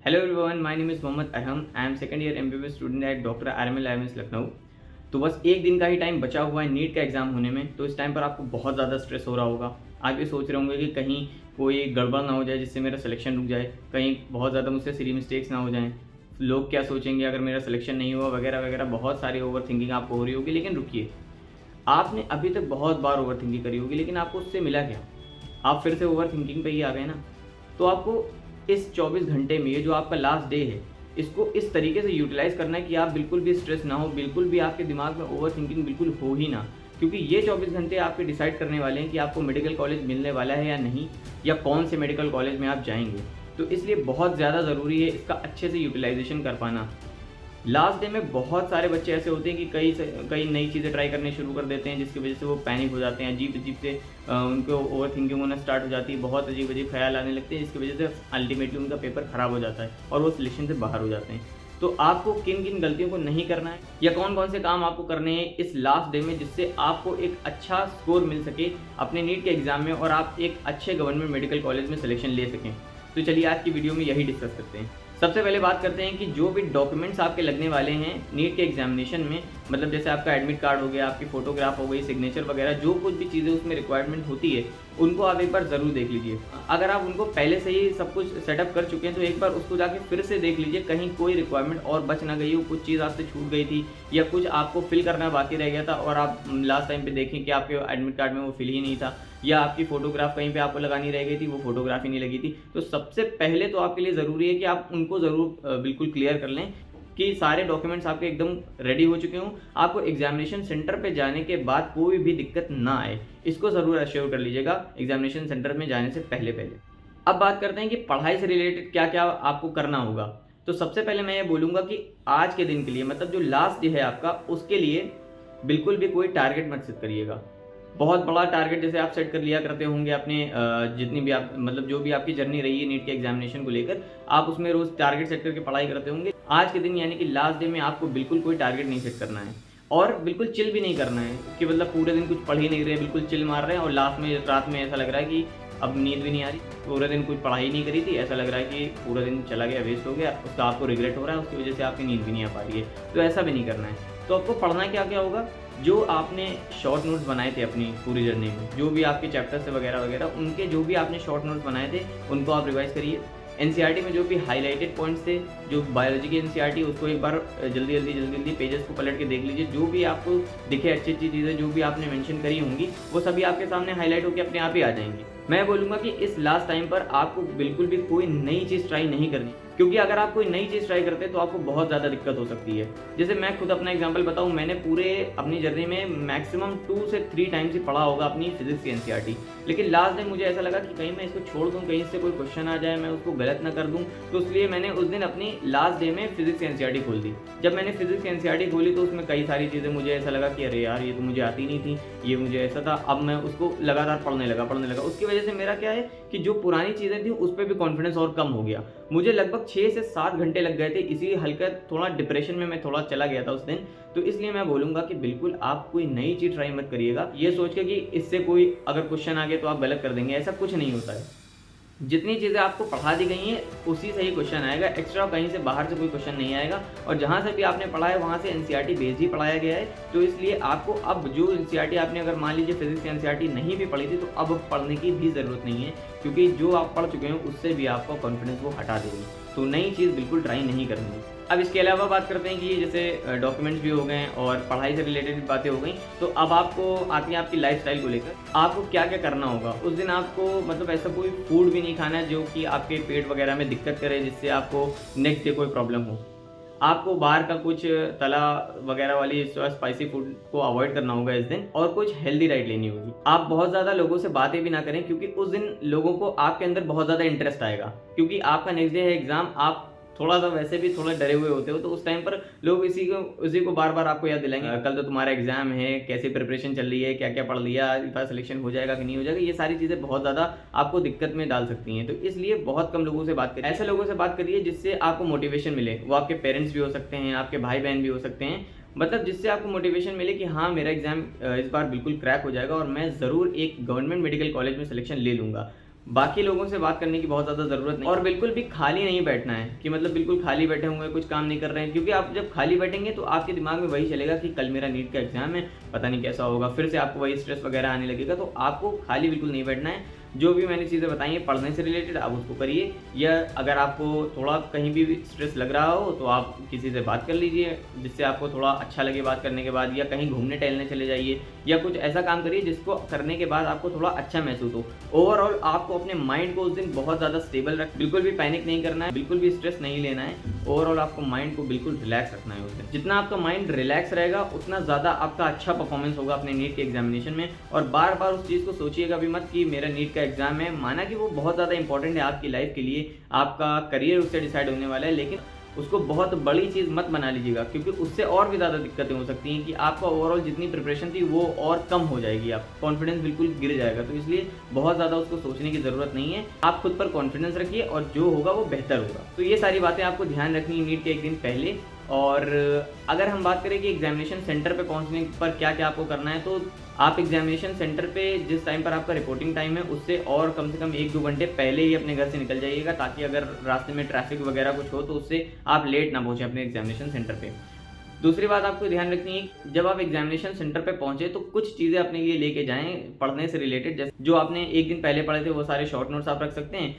Hello everyone, my name is Mohammad Arham. I am second year MBBS student at doctor RML IMS Lucknow. तो बस एक दिन का ही टाइम बचा हुआ है नीट का एग्ज़ाम होने में। तो इस टाइम पर आपको बहुत ज़्यादा स्ट्रेस हो रहा होगा। आप ये सोच रहे होंगे कि कहीं कोई गड़बड़ ना हो जाए जिससे मेरा सिलेक्शन रुक जाए, कहीं बहुत ज़्यादा मुझसे सिली मिस्टेक्स ना हो जाएँ, लोग क्या सोचेंगे अगर मेरा सिलेक्शन नहीं हुआ, वगैरह वगैरह। बहुत सारी ओवर थिंकिंग आपको हो रही होगी। लेकिन रुकिए, आपने अभी तक बहुत बार ओवर थिंकिंग करी होगी, लेकिन आपको उससे मिला क्या? आप फिर से ओवर थिंकिंग पे ही आ गए ना। तो आपको इस 24 घंटे में, ये जो आपका लास्ट डे है, इसको इस तरीके से यूटिलाइज़ करना है कि आप बिल्कुल भी स्ट्रेस ना हो, बिल्कुल भी आपके दिमाग में ओवर थिंकिंग बिल्कुल हो ही ना। क्योंकि ये 24 घंटे आपके डिसाइड करने वाले हैं कि आपको मेडिकल कॉलेज मिलने वाला है या नहीं, या कौन से मेडिकल कॉलेज में आप जाएँगे। तो इसलिए बहुत ज़्यादा ज़रूरी है इसका अच्छे से यूटिलाइज़ेशन कर पाना। लास्ट डे में बहुत सारे बच्चे ऐसे होते हैं कि कई नई चीज़ें ट्राई करने शुरू कर देते हैं, जिसकी वजह से वो पैनिक हो जाते हैं, अजीब-अजीब से उनको ओवर थिंकिंग होना स्टार्ट हो जाती है, बहुत अजीब-अजीब ख़्याल आने लगते हैं, जिसकी वजह से अल्टीमेटली उनका पेपर ख़राब हो जाता है और वो सिलेक्शन से बाहर हो जाते हैं। तो आपको किन-किन गलतियों को नहीं करना है, या कौन-कौन से काम आपको करने हैं इस लास्ट डे में, जिससे आपको एक अच्छा स्कोर मिल सके अपने नीट के एग्ज़ाम में और आप एक अच्छे गवर्नमेंट मेडिकल कॉलेज में सिलेक्शन ले सकें। तो चलिए आज की वीडियो में यही डिस्कस करते हैं। सबसे पहले बात करते हैं कि जो भी डॉक्यूमेंट्स आपके लगने वाले हैं नीट के एग्जामिनेशन में, मतलब जैसे आपका एडमिट कार्ड हो गया, आपकी फ़ोटोग्राफ हो गई, सिग्नेचर वगैरह, जो कुछ भी चीज़ें उसमें रिक्वायरमेंट होती है, उनको आप एक बार ज़रूर देख लीजिए। अगर आप उनको पहले से ही सब कुछ सेटअप कर चुके हैं तो एक बार उसको जाके फिर से देख लीजिए, कहीं कोई रिक्वायरमेंट और बच ना गई हो, कुछ चीज़ आपसे छूट गई थी या कुछ आपको फिल करना बाकी रह गया था और आप लास्ट टाइम पे देखें कि आपके एडमिट कार्ड में वो फिल ही नहीं था, या आपकी फ़ोटोग्राफ कहीं पे आपको लगानी रह गई थी, वो फ़ोटोग्राफ ही नहीं लगी थी। तो सबसे पहले तो आपके लिए ज़रूरी है कि आप उनको ज़रूर बिल्कुल क्लियर कर लें कि सारे डॉक्यूमेंट्स आपके एकदम रेडी हो चुके हों। आपको एग्जामिनेशन सेंटर पे जाने के बाद कोई भी दिक्कत ना आए, इसको ज़रूर एश्योर कर लीजिएगा एग्जामिनेशन सेंटर में जाने से पहले। अब बात करते हैं कि पढ़ाई से रिलेटेड क्या-क्या आपको करना होगा। तो सबसे पहले मैं ये बोलूँगा कि आज के दिन के लिए, मतलब जो लास्ट डे है आपका, उसके लिए बिल्कुल भी कोई टारगेट मत सेट करिएगा। बहुत बड़ा टारगेट जैसे आप सेट कर लिया करते होंगे अपने जितनी भी आप, मतलब जो भी आपकी जर्नी रही है नीट के एग्जामिनेशन को लेकर, आप उसमें रोज़ टारगेट सेट करके पढ़ाई करते होंगे। आज के दिन यानी कि लास्ट डे में आपको बिल्कुल कोई टारगेट नहीं सेट करना है और बिल्कुल चिल भी नहीं करना है कि मतलब पूरे दिन कुछ पढ़ ही नहीं रहे, बिल्कुल चिल मार रहे हैं और लास्ट में रात में ऐसा लग रहा है कि अब नींद भी नहीं आ रही, पूरे दिन कुछ पढ़ाई नहीं करी थी, ऐसा लग रहा है कि पूरा दिन चला गया, वेस्ट हो गया, उसका आपको रिग्रेट हो रहा है, उसकी वजह से आपकी नींद भी नहीं आ पा रही है। तो ऐसा भी नहीं करना है। तो आपको पढ़ना क्या-क्या होगा, जो आपने शॉर्ट नोट्स बनाए थे अपनी पूरी जर्नी में, जो भी आपके चैप्टर्स थे वगैरह वगैरह, उनके जो भी आपने शॉर्ट नोट्स बनाए थे उनको आप रिवाइज़ करिए। एनसीईआरटी में जो भी हाइलाइटेड पॉइंट्स थे, जो बायोलॉजी की एनसीईआरटी, उसको एक बार जल्दी पेजेस को पलट के देख लीजिए। जो भी आपको दिखे अच्छी-अच्छी चीज़ें जो भी आपने मेंशन करी होंगी, वो सभी आपके सामने हाइलाइट होकर अपने आप ही आ जाएँगी। मैं बोलूँगा कि इस लास्ट टाइम पर आपको बिल्कुल भी कोई नई चीज़ ट्राई नहीं करनी, क्योंकि अगर आप कोई नई चीज़ ट्राई करते हैं तो आपको बहुत ज़्यादा दिक्कत हो सकती है। जैसे मैं खुद अपना एग्जांपल बताऊँ, मैंने पूरे अपनी जर्नी में मैक्सिमम 2 से 3 टाइम्स ही पढ़ा होगा अपनी फिजिक्स की एनसीईआरटी। लेकिन लास्ट टाइम मुझे ऐसा लगा कि कहीं मैं इसको छोड़ दूँ, कहीं इससे कोई क्वेश्चन आ जाए, मैं उसको गलत ना कर दूँ, तो इसलिए मैंने उस दिन अपनी लास्ट डे में फिजिक्स की एनसीईआरटी खोल दी। जब मैंने फिजिक्स की एनसीईआरटी खोली तो उसमें कई सारी चीज़ें मुझे ऐसा लगा कि अरे यार, ये तो मुझे आती नहीं थी, ये मुझे ऐसा था। अब मैं उसको लगातार पढ़ने लगा। उसकी वजह से मेरा क्या है कि जो पुरानी चीज़ें थी उस पे भी कॉन्फिडेंस और कम हो गया। मुझे लगभग 6 से 7 घंटे लग गए थे, इसी हल्का थोड़ा डिप्रेशन में मैं थोड़ा चला गया था उस दिन। तो इसलिए मैं बोलूँगा कि बिल्कुल आप कोई नई चीज़ ट्राई मत करिएगा, ये सोच के कि इससे कोई अगर क्वेश्चन आ गया तो आप गलत कर देंगे, ऐसा कुछ नहीं होता है। जितनी चीज़ें आपको पढ़ा दी गई हैं उसी से ही क्वेश्चन आएगा, एक्स्ट्रा कहीं से बाहर से कोई क्वेश्चन नहीं आएगा। और जहाँ से भी आपने पढ़ा है वहाँ से एनसीईआरटी बेस्ड ही पढ़ाया गया है। तो इसलिए आपको अब जो एनसीईआरटी आपने, अगर मान लीजिए फिजिक्स की एनसीईआरटी नहीं भी पढ़ी थी, तो अब पढ़ने की भी ज़रूरत नहीं है, क्योंकि जो आप पढ़ चुके हैं उससे भी आपका कॉन्फिडेंस वो हटा देगी। तो नई चीज़ बिल्कुल ट्राई नहीं करनी है। अब इसके अलावा बात करते हैं कि जैसे डॉक्यूमेंट्स भी हो गए और पढ़ाई से रिलेटेड बातें हो गई, तो अब आपको आती है आपकी लाइफ़स्टाइल को लेकर। आपको क्या-क्या करना होगा उस दिन। आपको मतलब ऐसा कोई फूड भी नहीं खाना है जो कि आपके पेट वगैरह में दिक्कत करे, जिससे आपको नेक्स्ट डे कोई प्रॉब्लम हो। आपको बाहर का कुछ तला वगैरह वाली स्पाइसी फूड को अवॉइड करना होगा इस दिन, और कुछ हेल्दी डाइट लेनी होगी। आप बहुत ज़्यादा लोगों से बातें भी ना करें, क्योंकि उस दिन लोगों को आपके अंदर बहुत ज़्यादा इंटरेस्ट आएगा, क्योंकि आपका नेक्स्ट डे है एग्ज़ाम। आप थोड़ा-सा वैसे भी थोड़ा डरे हुए होते हो, तो उस टाइम पर लोग उसी को बार-बार आपको याद दिलाएँगे, कल तो तुम्हारा एग्ज़ाम है, कैसी प्रिपरेशन चल रही है, क्या-क्या पढ़ लिया, इस बार सिलेक्शन हो जाएगा कि नहीं हो जाएगा। ये सारी चीज़ें बहुत ज़्यादा आपको दिक्कत में डाल सकती हैं। तो इसलिए बहुत कम लोगों से बात करिए। ऐसे लोगों से बात करिए जिससे आपको मोटिवेशन मिले। वो आपके पेरेंट्स भी हो सकते हैं, आपके भाई-बहन भी हो सकते हैं, मतलब जिससे आपको मोटिवेशन मिले कि हाँ, मेरा एग्ज़ाम इस बार बिल्कुल क्रैक हो जाएगा और मैं ज़रूर एक गवर्नमेंट मेडिकल कॉलेज में सिलेक्शन ले लूँगा। बाकी लोगों से बात करने की बहुत ज़्यादा ज़रूरत नहीं, और बिल्कुल भी खाली नहीं बैठना है कि मतलब बिल्कुल खाली बैठे हुए हैं, कुछ काम नहीं कर रहे हैं, क्योंकि आप जब खाली बैठेंगे तो आपके दिमाग में वही चलेगा कि कल मेरा नीट का एग्ज़ाम है, पता नहीं कैसा होगा, फिर से आपको वही स्ट्रेस वगैरह आने लगेगा। तो आपको खाली बिल्कुल नहीं बैठना है। जो भी मैंने चीज़ें बताई हैं पढ़ने से रिलेटेड, आप उसको करिए, या अगर आपको थोड़ा कहीं भी स्ट्रेस लग रहा हो तो आप किसी से बात कर लीजिए जिससे आपको थोड़ा अच्छा लगे बात करने के बाद, या कहीं घूमने टहलने चले जाइए, या कुछ ऐसा काम करिए जिसको करने के बाद आपको थोड़ा अच्छा महसूस हो। ओवरऑल आपको अपने माइंड को उस दिन बहुत ज़्यादा स्टेबल बिल्कुल भी पैनिक नहीं करना है, बिल्कुल भी स्ट्रेस नहीं लेना है। ओवरऑल आपको माइंड को बिल्कुल रिलैक्स रखना है उस दिन। जितना आपका माइंड रिलैक्स रहेगा उतना ज़्यादा आपका अच्छा परफॉर्मेंस होगा अपने नीट के एग्जामिनेशन में। और बार बार उस चीज़ को सोचिएगा भी मत कि मेरा नीट का एग्ज़ाम है, माना कि वो बहुत ज़्यादा इंपॉर्टेंट है आपकी लाइफ के लिए, आपका करियर उससे डिसाइड होने वाला है, लेकिन उसको बहुत बड़ी चीज़ मत बना लीजिएगा, क्योंकि उससे और भी ज़्यादा दिक्कतें हो सकती हैं कि आपका ओवरऑल जितनी प्रिपरेशन थी वो और कम हो जाएगी, आप कॉन्फिडेंस बिल्कुल गिर जाएगा। तो इसलिए बहुत ज़्यादा उसको सोचने की ज़रूरत नहीं है, आप खुद पर कॉन्फिडेंस रखिए और जो होगा वो बेहतर होगा। तो ये सारी बातें आपको ध्यान रखनी है नीट के एक दिन पहले। और अगर हम बात करें कि एग्जामिनेशन सेंटर पे पहुंचने पर क्या क्या आपको करना है, तो आप एग्जामिनेशन सेंटर पे जिस टाइम पर आपका रिपोर्टिंग टाइम है उससे और कम से कम 1-2 घंटे पहले ही अपने घर से निकल जाइएगा, ताकि अगर रास्ते में ट्रैफिक वगैरह कुछ हो तो उससे आप लेट ना पहुँचें अपने एग्जामिनेशन सेंटर पे। दूसरी बात आपको ध्यान रखनी है, जब आप एग्जामिनेशन सेंटर पे पहुंचे तो कुछ चीज़ें अपने लिए लेके जाएं पढ़ने से रिलेटेड, जैसे जो आपने एक दिन पहले पढ़े थे वो सारे शॉर्ट नोट्स आप रख सकते हैं,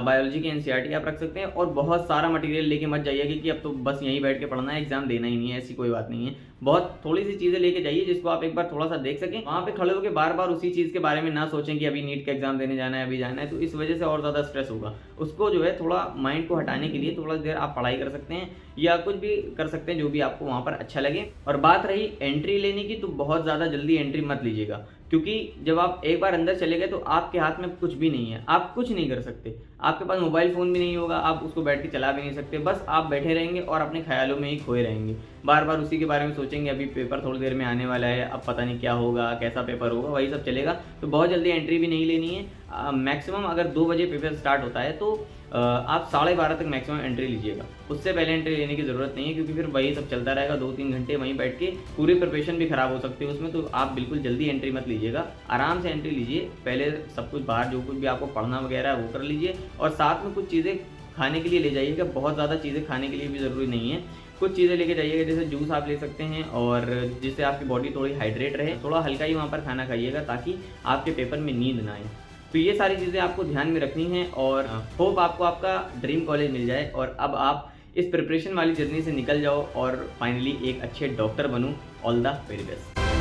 बायोलॉजी की एनसीईआरटी आप रख सकते हैं, और बहुत सारा मटेरियल लेके मत जाइएगा कि अब तो बस यहीं बैठ के पढ़ना है, एग्जाम देना ही नहीं है, ऐसी कोई बात नहीं है। बहुत थोड़ी सी चीज़ें लेके जाइए जिसको आप एक बार थोड़ा सा देख सकें, वहाँ पे खड़े होकर बार बार उसी चीज़ के बारे में ना सोचें कि अभी नीट का एग्जाम देने जाना है, अभी जाना है, तो इस वजह से और ज़्यादा स्ट्रेस होगा। उसको जो है थोड़ा माइंड को हटाने के लिए थोड़ा देर आप पढ़ाई कर सकते हैं या कुछ भी कर सकते हैं जो भी आपको वहाँ पर अच्छा लगे। और बात रही एंट्री लेने की, तो बहुत ज़्यादा जल्दी एंट्री मत लीजिएगा, क्योंकि जब आप एक बार अंदर चले गए तो आपके हाथ में कुछ भी नहीं है, आप कुछ नहीं कर सकते, आपके पास मोबाइल फ़ोन भी नहीं होगा, आप उसको बैठ के चला भी नहीं सकते, बस आप बैठे रहेंगे और अपने ख्यालों में ही खोए रहेंगे, बार बार उसी के बारे में सोचेंगे, अभी पेपर थोड़ी देर में आने वाला है, अब पता नहीं क्या होगा, कैसा पेपर होगा, वही सब चलेगा। तो बहुत जल्दी एंट्री भी नहीं लेनी है। मैक्सिमम अगर 2 बजे पेपर स्टार्ट होता है तो आप 12:30 तक मैक्सिमम एंट्री लीजिएगा, उससे पहले एंट्री लेने की ज़रूरत नहीं है, क्योंकि फिर वही सब चलता रहेगा, 2-3 घंटे वहीं बैठ के पूरी प्रिपरेशन भी ख़राब हो सकती है उसमें। तो आप बिल्कुल जल्दी एंट्री मत लीजिएगा, आराम से एंट्री लीजिए, पहले सब कुछ बाहर जो कुछ भी आपको पढ़ना वगैरह है वो कर लीजिए, और साथ में कुछ चीज़ें खाने के लिए ले जाइएगा, बहुत ज़्यादा चीज़ें खाने के लिए भी ज़रूरी नहीं है, कुछ चीज़ें लेके जाइएगा, जैसे जूस आप ले सकते हैं, और जिससे आपकी बॉडी थोड़ी हाइड्रेट रहे, थोड़ा हल्का ही वहाँ पर खाना खाइएगा ताकि आपके पेपर में नींद ना आए। तो ये सारी चीज़ें आपको ध्यान में रखनी हैं, और होप आपको आपका ड्रीम कॉलेज मिल जाए और अब आप इस प्रिपरेशन वाली जर्नी से निकल जाओ और फाइनली एक अच्छे डॉक्टर बनूँ। All the very best.